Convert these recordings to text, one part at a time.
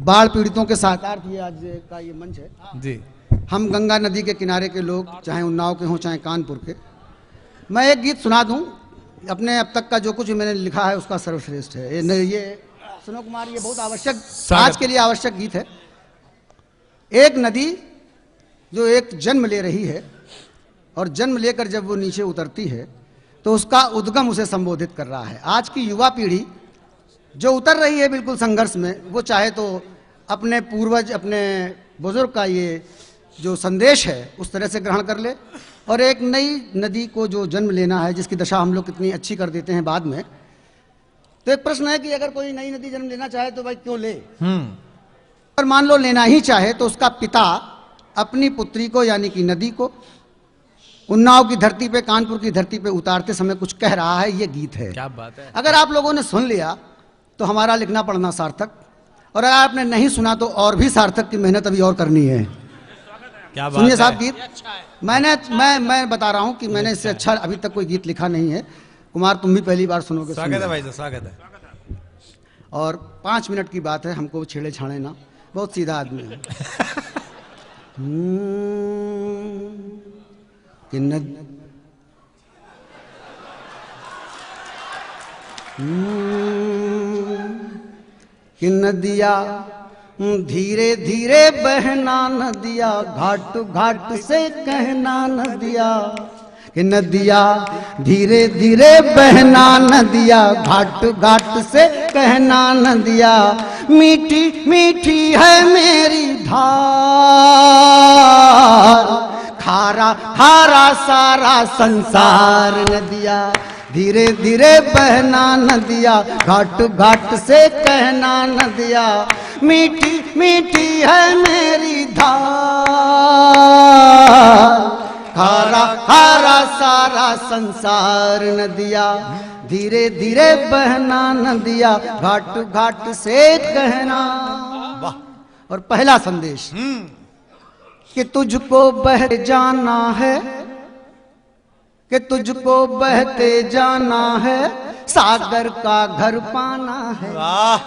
बाढ़ पीड़ितों के साथ ये आज का ये मंच है जी। हम गंगा नदी के किनारे के लोग, चाहे उन्नाव के हों चाहे कानपुर के। मैं एक गीत सुना दूं, अपने अब तक का जो कुछ मैंने लिखा है उसका सर्वश्रेष्ठ है ये सुनो कुमार, ये बहुत आवश्यक, आज के लिए आवश्यक गीत है। एक नदी जो एक जन्म ले रही है और जन्म लेकर जब वो नीचे उतरती है तो उसका उद्गम उसे संबोधित कर रहा है। आज की युवा पीढ़ी जो उतर रही है बिल्कुल संघर्ष में, वो चाहे तो अपने पूर्वज, अपने बुजुर्ग का ये जो संदेश है उस तरह से ग्रहण कर ले, और एक नई नदी को जो जन्म लेना है, जिसकी दशा हम लोग कितनी अच्छी कर देते हैं बाद में। तो एक प्रश्न है कि अगर कोई नई नदी जन्म लेना चाहे तो भाई क्यों ले? और मान लो लेना ही चाहे तो उसका पिता अपनी पुत्री को यानी कि नदी को उन्नाव की धरती पे, कानपुर की धरती पे उतारते समय कुछ कह रहा है। ये गीत है। क्या बात है। अगर आप लोगों ने सुन लिया तो हमारा लिखना पढ़ना सार्थक, और अगर आपने नहीं सुना तो और भी सार्थक की मेहनत अभी और करनी है। क्या बात सुनिए है। साहब गीत मैं बता रहा हूं कि मैंने इससे अच्छा अभी तक कोई गीत लिखा नहीं है। कुमार तुम भी पहली बार सुनोगे। स्वागत है भाई, स्वागत है। और 5 मिनट की बात है, हमको छेड़े छाड़े ना, बहुत सीधा आदमी है। कि नदिया धीरे धीरे बहना, नदिया घाट घाट से कहना, नदिया कि नदिया धीरे धीरे बहना, नदिया घाट घाट से कहना, नदिया मीठी मीठी है मेरी धार, खारा खारा सारा संसार, नदिया धीरे धीरे बहना, नदिया घाट घाट से कहना, नदिया मीठी मीठी है मेरी धार, खारा खारा सारा संसार, नदिया धीरे धीरे बहना, नदिया घाट घाट से कहना। और पहला संदेश कि तुझको बह जाना है, कि तुझको बहते जाना है, सागर का घर पाना है।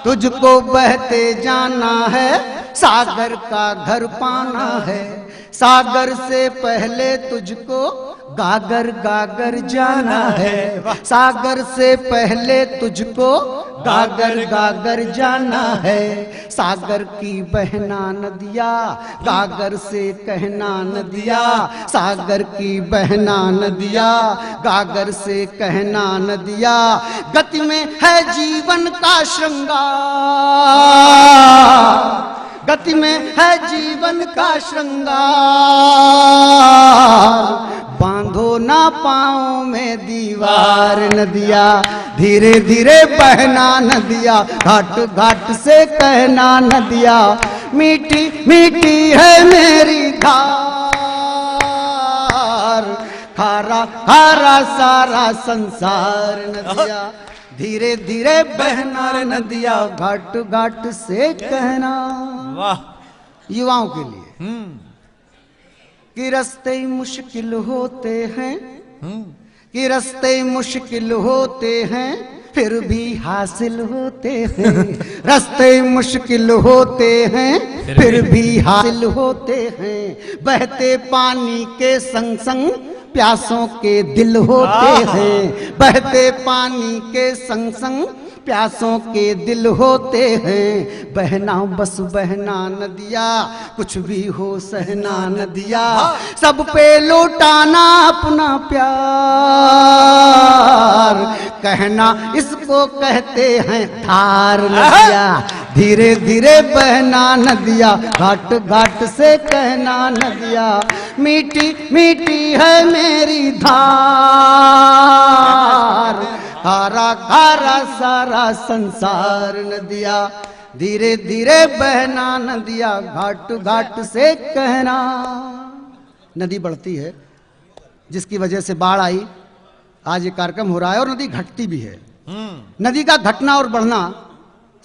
तुझको बहते जाना है, सागर का घर पाना है, सागर से पहले तुझको गागर गागर जाना है, सागर से पहले तुझको गागर गागर जाना है, सागर की बहना नदिया गागर से कहना, नदिया सागर की बहना, नदिया गागर से कहना, नदिया गति में है जीवन का श्रृंगार, गति में है जीवन का श्रृंगार, बांधो ना पाँव में दीवार, नदिया धीरे धीरे बहना, नदिया घाट घाट से कहना, नदिया मीठी मीठी है मेरी धार, खारा खारा सारा संसार, नदिया धीरे धीरे बहना, नदिया घाट घाट से कहना। वाह। युवाओं के लिए कि रास्ते मुश्किल होते हैं, कि रास्ते मुश्किल होते हैं, फिर भी हासिल होते हैं, रास्ते मुश्किल होते हैं, फिर भी हासिल होते हैं, बहते पानी के संग संग प्यासों के दिल होते हैं, बहते पानी के संग संग प्यासों के दिल होते हैं, बहना बस बहना, नदिया कुछ भी हो सहना, नदिया सब पे लौटाना अपना प्यार, कहना इसको कहते हैं धार, नदिया धीरे धीरे बहना, नदिया घाट घाट से कहना, नदिया मीठी मीठी है मेरी धार, खारा खारा सारा संसार, नदिया धीरे धीरे बहना, नदिया घाट घाट से कहना। नदी बढ़ती है, जिसकी वजह से बाढ़ आई, आज ये कार्यक्रम हो रहा है, और नदी घटती भी है। नदी का घटना और बढ़ना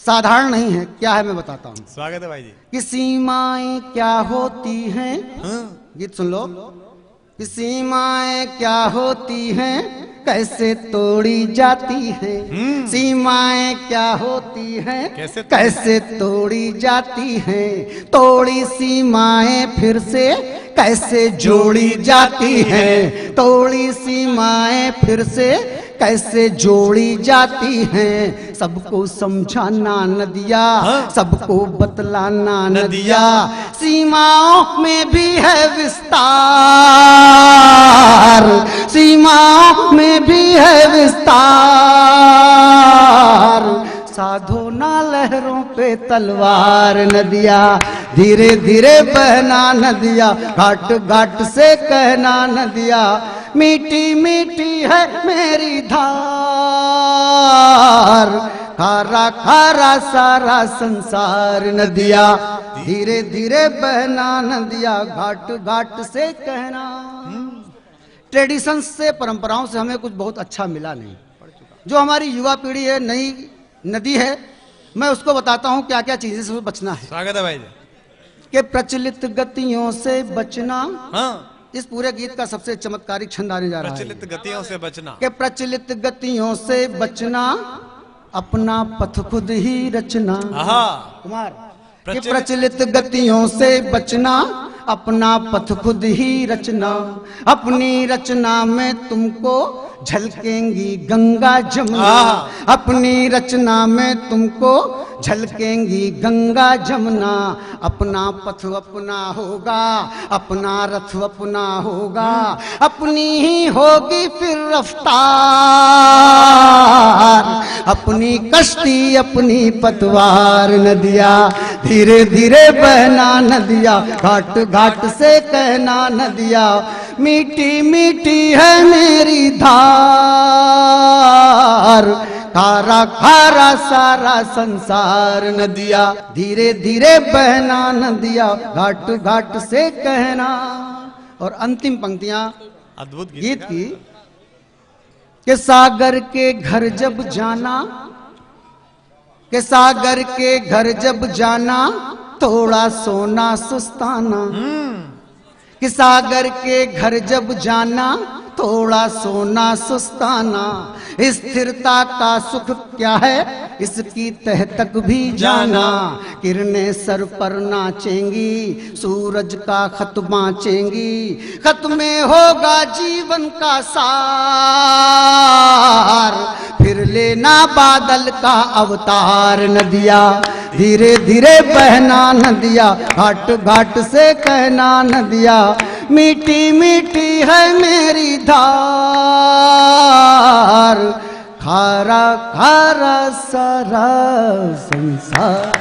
साधारण नहीं है। क्या है मैं बताता हूँ। स्वागत है भाई जी। कि सीमाएं क्या होती हैं, गीत सुन लो। कि सीमाएं क्या होती हैं, कैसे तोड़ी जाती हैं, सीमाएं क्या होती हैं, कैसे तोड़ी जाती हैं, तोड़ी सीमाएं फिर से कैसे जोड़ी जाती हैं, तोड़ी सीमाएं फिर से कैसे जोड़ी जाती हैं, सबको समझाना नदिया, सबको बतलाना नदिया, सीमाओं में भी है विस्तार, सीमाओं में भी है विस्तार, साधो ना लहरों पे तलवार नदिया, धीरे धीरे बहना नदिया, घाट घाट से कहना नदिया, मीठी मीठी है मेरी धार, खारा खारा सारा संसार नदिया, धीरे धीरे बहना नदिया, घाट घाट से कहना। ट्रेडिशन से, परंपराओं से हमें कुछ बहुत अच्छा मिला नहीं। जो हमारी युवा पीढ़ी है, नई नदी है, मैं उसको बताता हूँ क्या क्या चीजें से बचना है। स्वागत है भाई जी। कि प्रचलित गतियों से बचना, हाँ, इस पूरे गीत का सबसे चमत्कारिक छंद आने जा रहा है। प्रचलित गतियों से बचना, कि प्रचलित गतियों से बचना, अपना पथ खुद ही रचना। आहा, कुमार, कि प्रचलित गतियों से बचना, अपना पथ खुद ही रचना, अपनी रचना में तुमको झलकेंगी गंगा जमुना, अपनी रचना में तुमको झलकेंगी गंगा जमुना, अपना पथ अपना होगा, अपना रथ अपना होगा, अपनी ही होगी फिर रफ्तार, अपनी कश्ती अपनी पतवार नदिया, धीरे धीरे बहना नदिया, घाट घाट से कहना नदिया, मीठी मीठी है मेरी धार, खारा खारा सारा संसार नदिया, धीरे धीरे बहना नदिया, घाट घाट से कहना। और अंतिम पंक्तियां अद्भुत गीत की, कि सागर के घर जब जाना, कि सागर के घर जब जाना, थोड़ा सोना सुस्ताना, कि सागर के घर जब जाना, थोड़ा सोना सुस्ताना, स्थिरता का सुख क्या है इसकी तह तक भी जाना, किरणें सर पर नाचेंगी, सूरज का खत बाँचेंगी, खत में होगा जीवन का सार, फिर लेना बादल का अवतार नदिया, धीरे धीरे बहना नदिया, घाट घाट से कहना नदिया, मीठी मीठी है मेरी धार, खारा खारा सारा संसार।